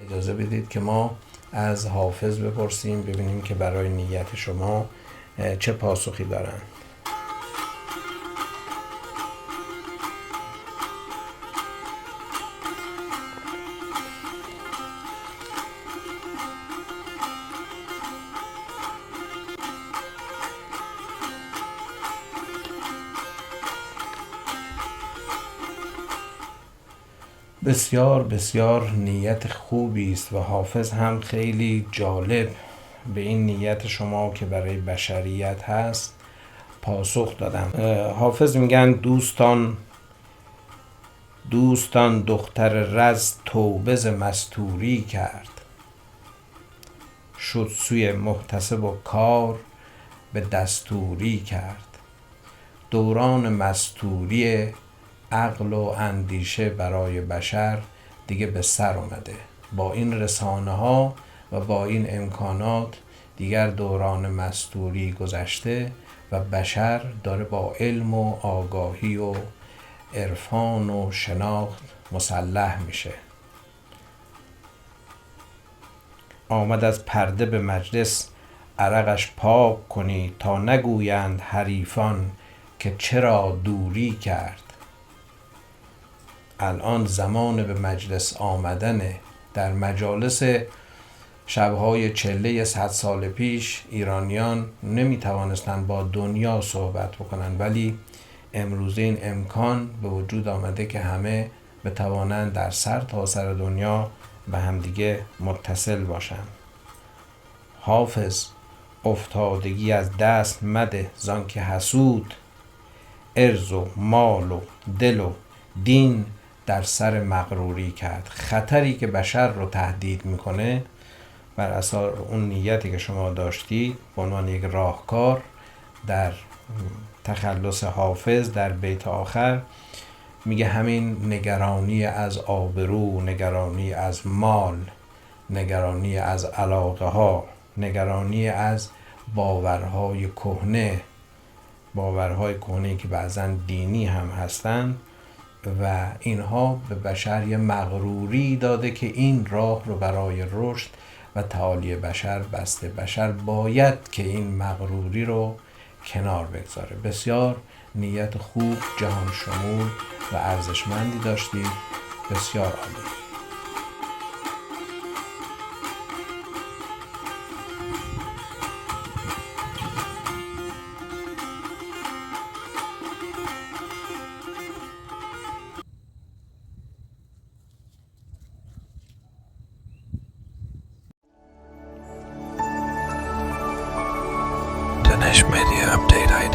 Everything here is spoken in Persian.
اجازه بدید که ما از حافظ بپرسیم ببینیم که برای نیت شما چه پاسخی دارند. بسیار بسیار نیت خوبی است و حافظ هم خیلی جالب به این نیت شما که برای بشریت هست پاسخ دادم. حافظ میگن دوستان دختر رز توبه ز مستوری کرد، شد سوی محتسب و کار به دستوری کرد. دوران مستوری عقل و اندیشه برای بشر دیگه به سر اومده. با این رسانه ها و با این امکانات دیگر دوران مستوری گذشته و بشر داره با علم و آگاهی و عرفان و شناخت مسلح میشه. آمد از پرده به مجلس عرقش پاک کنی، تا نگویند حریفان که چرا دوری کرد. الان زمان به مجلس آمدنه. در مجالس شبهای چله 100 سال پیش ایرانیان نمی توانستند با دنیا صحبت بکنن، ولی امروز این امکان به وجود آمده که همه بتوانند در سر تا سر دنیا به همدیگه متصل باشند. حافظ افتادگی از دست مده، زان که حسود عرض و مال و دل و دین در سر مغروری کرد. خطری که بشر رو تهدید میکنه بر اساس اون نیتی که شما داشتید به عنوان یک راهکار در تخلص حافظ در بیت آخر میگه همین نگرانی از آبرو، نگرانی از مال، نگرانی از علاقه ها، نگرانی از باورهای کهنه که بعضا دینی هم هستند و اینها به بشر یه مغروری داده که این راه رو برای رشد و تعالی بشر بسته. بشر باید که این مغروری رو کنار بگذاره. بسیار نیت خوب، جهان شمول و ارزشمندی داشتید. بسیار عالی. Dinesh Media Update ID